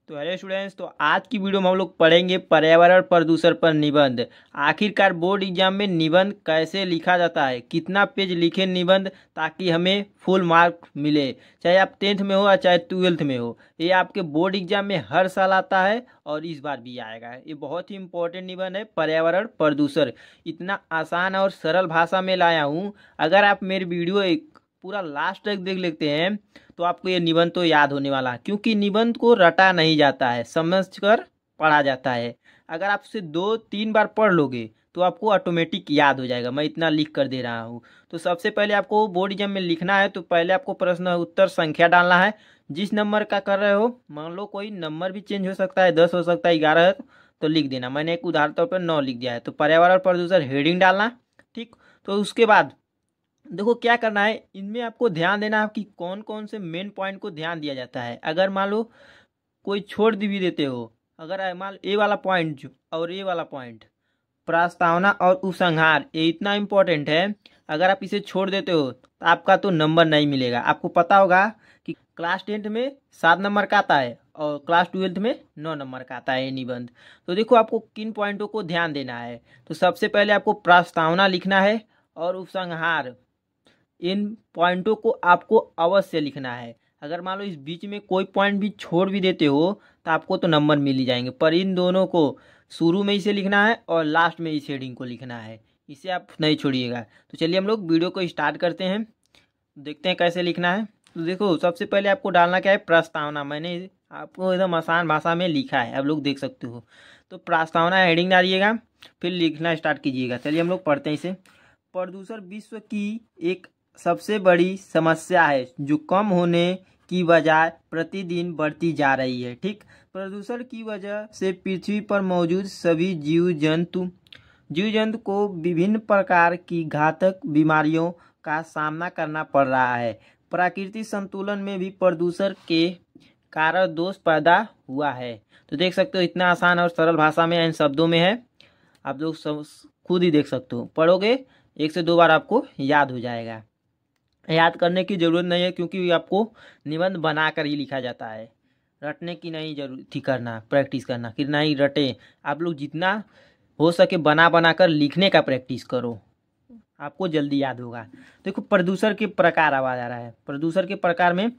तो hello students, तो आज की वीडियो में हम लोग पढ़ेंगे पर्यावरण प्रदूषण पर निबंध। आखिरकार बोर्ड एग्जाम में निबंध कैसे लिखा जाता है, कितना पेज लिखे निबंध ताकि हमें फुल मार्क मिले, चाहे आप 10th में हो या चाहे 12th में हो। ये आपके बोर्ड एग्जाम में हर साल आता है और इस बार भी आएगा। ये बहुत ही इंपॉर्टेंट निबंध है, पर्यावरण प्रदूषण। इतना आसान और सरल भाषा में लाया हूँ। अगर आप मेरी वीडियो एक पूरा लास्ट तक देख लेते हैं तो आपको ये निबंध तो याद होने वाला है, क्योंकि निबंध को रटा नहीं जाता है, समझकर पढ़ा जाता है। अगर आप उसे 2-3 बार पढ़ लोगे तो आपको ऑटोमेटिक याद हो जाएगा। मैं इतना लिख कर दे रहा हूँ। तो सबसे पहले आपको बोर्ड एग्जाम में लिखना है, तो पहले आपको प्रश्न उत्तर संख्या डालना है। जिस नंबर का कर रहे हो, मान लो कोई नंबर भी चेंज हो सकता है, 10 हो सकता है, 11 है तो लिख देना। मैंने एक उदाहरण तौर पर 9 लिख दिया है। तो पर्यावरण प्रदूषण हेडिंग डालना, ठीक। तो उसके बाद देखो क्या करना है, इनमें आपको ध्यान देना है कि कौन कौन से मेन पॉइंट को ध्यान दिया जाता है। अगर मान लो कोई छोड़ भी देते हो, अगर मान ए वाला पॉइंट और ए वाला पॉइंट, प्रस्तावना और उपसंहार, ये इतना इम्पोर्टेंट है। अगर आप इसे छोड़ देते हो तो आपका तो नंबर नहीं मिलेगा। आपको पता होगा कि क्लास 10th में 7 नंबर का आता है और क्लास 12th में 9 नंबर का आता है ये निबंध। तो देखो आपको किन पॉइंटों को ध्यान देना है। तो सबसे पहले आपको प्रस्तावना लिखना है और उपसंहार, इन पॉइंटों को आपको अवश्य लिखना है। अगर मान लो इस बीच में कोई पॉइंट भी छोड़ भी देते हो तो आपको तो नंबर मिल ही जाएंगे, पर इन दोनों को शुरू में इसे लिखना है और लास्ट में इस हेडिंग को लिखना है। इसे आप नहीं छोड़िएगा। तो चलिए हम लोग वीडियो को स्टार्ट करते हैं, देखते हैं कैसे लिखना है। तो देखो सबसे पहले आपको डालना क्या है, प्रस्तावना। मैंने आपको एकदम आसान भाषा में लिखा है, आप लोग देख सकते हो। तो प्रस्तावना हेडिंग डालिएगा, फिर लिखना स्टार्ट कीजिएगा। चलिए हम लोग पढ़ते हैं इसे। प्रदूषण विश्व की एक सबसे बड़ी समस्या है जो कम होने की बजाय प्रतिदिन बढ़ती जा रही है, ठीक। प्रदूषण की वजह से पृथ्वी पर मौजूद सभी जीव जंतु को विभिन्न प्रकार की घातक बीमारियों का सामना करना पड़ रहा है। प्राकृतिक संतुलन में भी प्रदूषण के कारण दोष पैदा हुआ है। तो देख सकते हो इतना आसान और सरल भाषा में इन शब्दों में है, आप लोग सब खुद ही देख सकते हो। पढ़ोगे 1 से 2 बार आपको याद हो जाएगा। याद करने की ज़रूरत नहीं है, क्योंकि आपको निबंध बना कर ही लिखा जाता है। रटने की नहीं जरूरत थी, करना प्रैक्टिस करना कि नहीं रटे। आप लोग जितना हो सके बना कर लिखने का प्रैक्टिस करो, आपको जल्दी याद होगा। देखो प्रदूषण के प्रकार आवाज आ रहा है। प्रदूषण के प्रकार में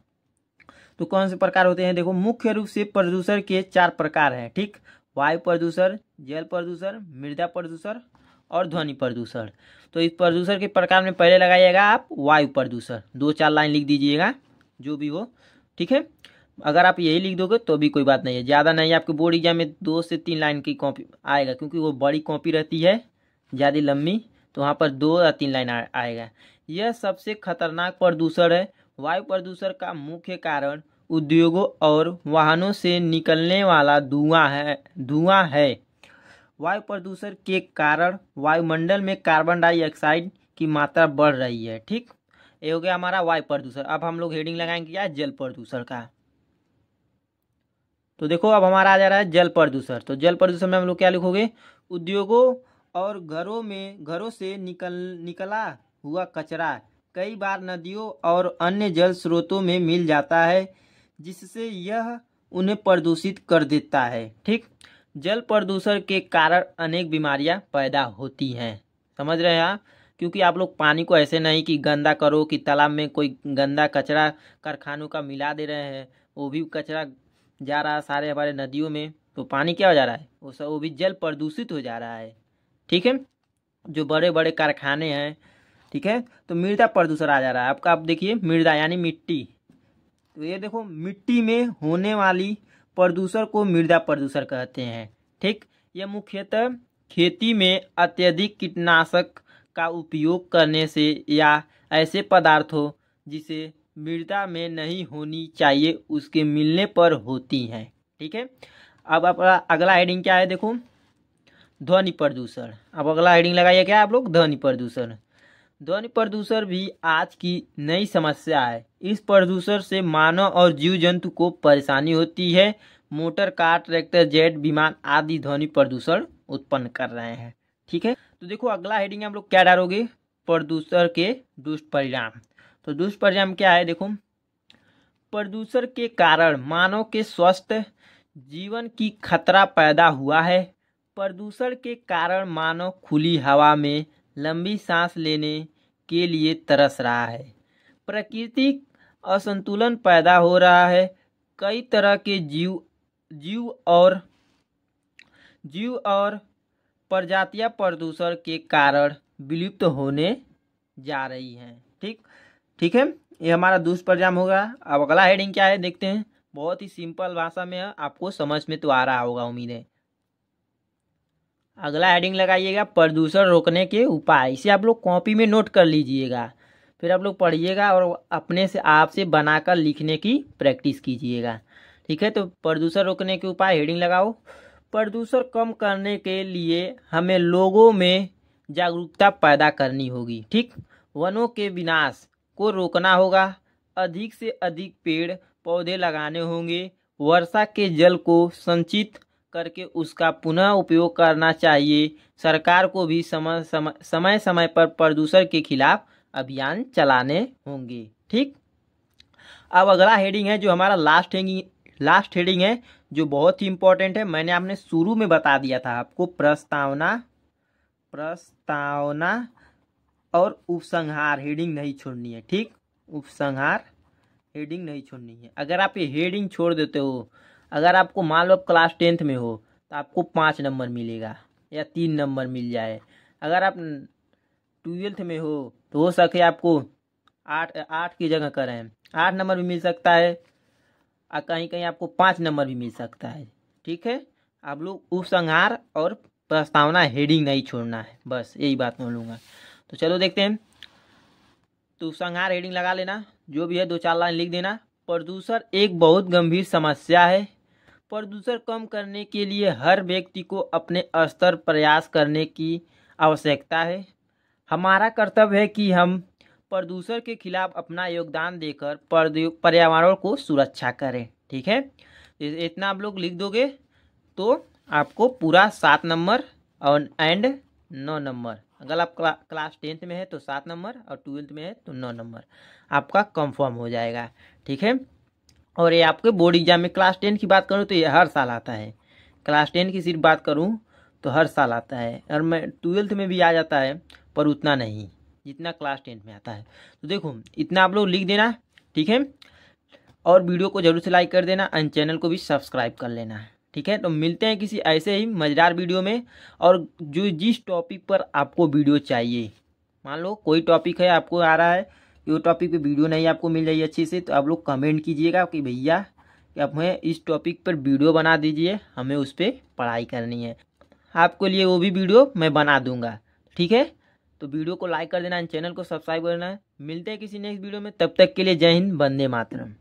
तो कौन से प्रकार होते हैं, देखो मुख्य रूप से प्रदूषण के 4 प्रकार हैं, ठीक। वायु प्रदूषण, जल प्रदूषण, मृदा प्रदूषण और ध्वनि प्रदूषण। तो इस प्रदूषण के प्रकार में पहले लगाइएगा आप वायु प्रदूषण। 2-4 लाइन लिख दीजिएगा जो भी हो, ठीक है। अगर आप यही लिख दोगे तो भी कोई बात नहीं है, ज़्यादा नहीं। आपके बोर्ड एग्जाम में 2 से 3 लाइन की कॉपी आएगा, क्योंकि वो बड़ी कॉपी रहती है ज़्यादा लंबी, तो वहाँ पर 2 या 3 लाइन आएगा। यह सबसे खतरनाक प्रदूषण है। वायु प्रदूषण का मुख्य कारण उद्योगों और वाहनों से निकलने वाला धुआं है। वायु प्रदूषण के कारण वायुमंडल में कार्बन डाइऑक्साइड की मात्रा बढ़ रही है, ठीक। ये हो गया हमारा वायु प्रदूषण। अब हम लोग हेडिंग लगाएंगे क्या, जल प्रदूषण का। तो देखो अब हमारा आ जा रहा है जल प्रदूषण। तो जल प्रदूषण में हम लोग क्या लिखोगे, उद्योगों और घरों से निकला हुआ कचरा कई बार नदियों और अन्य जल स्रोतों में मिल जाता है, जिससे यह उन्हें प्रदूषित कर देता है, ठीक। जल प्रदूषण के कारण अनेक बीमारियां पैदा होती हैं, समझ रहे हैं आप। क्योंकि आप लोग पानी को ऐसे नहीं कि गंदा करो, कि तालाब में कोई गंदा कचरा कारखानों का मिला दे रहे हैं, वो भी कचरा जा रहा है सारे हमारे नदियों में, तो पानी क्या हो जा रहा है, वो भी जल प्रदूषित हो जा रहा है, ठीक है। जो बड़े बड़े कारखाने हैं, ठीक है। तो मृदा प्रदूषण आ जा रहा है आपका। आप देखिए मृदा यानी मिट्टी, तो ये देखो मिट्टी में होने वाली प्रदूषण को मृदा प्रदूषण कहते हैं, ठीक। यह मुख्यतः खेती में अत्यधिक कीटनाशक का उपयोग करने से या ऐसे पदार्थों जिसे मृदा में नहीं होनी चाहिए उसके मिलने पर होती हैं, ठीक है। अब अपना अगला हेडिंग क्या है, देखो ध्वनि प्रदूषण। अब अगला हेडिंग लगाइए क्या आप लोग, ध्वनि प्रदूषण। ध्वनि प्रदूषण भी आज की नई समस्या है। इस प्रदूषण से मानव और जीव जंतु को परेशानी होती है। मोटर कार, ट्रैक्टर, जेट, विमान आदि ध्वनि प्रदूषण उत्पन्न कर रहे हैं, ठीक है। तो देखो अगला हेडिंग हम लोग क्या डालोगे, प्रदूषण के दुष्परिणाम। तो दुष्परिणाम क्या है, देखो प्रदूषण के कारण मानव के स्वास्थ्य, जीवन की खतरा पैदा हुआ है। प्रदूषण के कारण मानव खुली हवा में लंबी सांस लेने के लिए तरस रहा है। प्राकृतिक असंतुलन पैदा हो रहा है। कई तरह के जीव और प्रजातियां प्रदूषण के कारण विलुप्त होने जा रही हैं। ठीक है, ये हमारा दुष्परिणाम होगा। अब अगला हेडिंग क्या है देखते हैं। बहुत ही सिंपल भाषा में है, आपको समझ में तो आ रहा होगा उम्मीद है। अगला हेडिंग लगाइएगा प्रदूषण रोकने के उपाय। इसे आप लोग कॉपी में नोट कर लीजिएगा, फिर आप लोग पढ़िएगा और अपने से आप से बनाकर लिखने की प्रैक्टिस कीजिएगा। ठीक है, तो प्रदूषण रोकने के उपाय हेडिंग लगाओ। प्रदूषण कम करने के लिए हमें लोगों में जागरूकता पैदा करनी होगी। ठीक, वनों के विनाश को रोकना होगा। अधिक से अधिक पेड़ पौधे लगाने होंगे। वर्षा के जल को संचित करके उसका पुनः उपयोग करना चाहिए। सरकार को भी समय समय पर प्रदूषण के खिलाफ अभियान चलाने होंगे। ठीक, अब अगला हेडिंग है जो हमारा लास्ट हेडिंग है, जो बहुत ही इंपॉर्टेंट है। मैंने आपने शुरू में बता दिया था आपको, प्रस्तावना और उपसंहार हेडिंग नहीं छोड़नी है। ठीक, उपसंहार हेडिंग नहीं छोड़नी है। अगर आप ये हेडिंग छोड़ देते हो, अगर आपको मान लो क्लास 10th में हो तो आपको 5 नंबर मिलेगा या 3 नंबर मिल जाए। अगर आप 12th में हो तो हो सके आपको 8 की जगह करें 8 नंबर भी मिल सकता है, और कहीं कहीं आपको 5 नंबर भी मिल सकता है। ठीक है, आप लोग उपसंहार और प्रस्तावना हेडिंग नहीं छोड़ना है, बस यही बात बोलूँगा। तो चलो देखते हैं। तो उपसंहार हेडिंग लगा लेना, जो भी है 2-4 लाइन लिख देना। प्रदूषण एक बहुत गंभीर समस्या है। प्रदूषण कम करने के लिए हर व्यक्ति को अपने स्तर प्रयास करने की आवश्यकता है। हमारा कर्तव्य है कि हम प्रदूषण के खिलाफ अपना योगदान देकर पर्यावरण को सुरक्षा करें। ठीक है, इतना आप लोग लिख दोगे तो आपको पूरा 7 नंबर और 9 नंबर। अगर आप क्लास 10th में है तो 7 नंबर और 12th में है तो 9 नंबर आपका कंफर्म हो जाएगा। ठीक है, और ये आपके बोर्ड एग्जाम में क्लास 10 की बात करूँ तो ये हर साल आता है। क्लास 10 की सिर्फ बात करूँ तो हर साल आता है, और मैं 12th में भी आ जाता है पर उतना नहीं जितना क्लास 10 में आता है। तो देखो इतना आप लोग लिख देना। ठीक है, और वीडियो को जरूर से लाइक कर देना और चैनल को भी सब्सक्राइब कर लेना। ठीक है, तो मिलते हैं किसी ऐसे ही मज़ेदार वीडियो में। और जो जिस टॉपिक पर आपको वीडियो चाहिए, मान लो कोई टॉपिक है आपको आ रहा है कि वो टॉपिक पे वीडियो नहीं आपको मिल रही है अच्छी से, तो आप लोग कमेंट कीजिएगा कि भैया कि आप हमें इस टॉपिक पर वीडियो बना दीजिए, हमें उस पर पढ़ाई करनी है। आपके लिए वो भी वीडियो मैं बना दूंगा। ठीक है, तो वीडियो को लाइक कर देना, चैनल को सब्सक्राइब करना है। मिलते हैं किसी नेक्स्ट वीडियो में, तब तक के लिए जय हिंद, वंदे मातरम।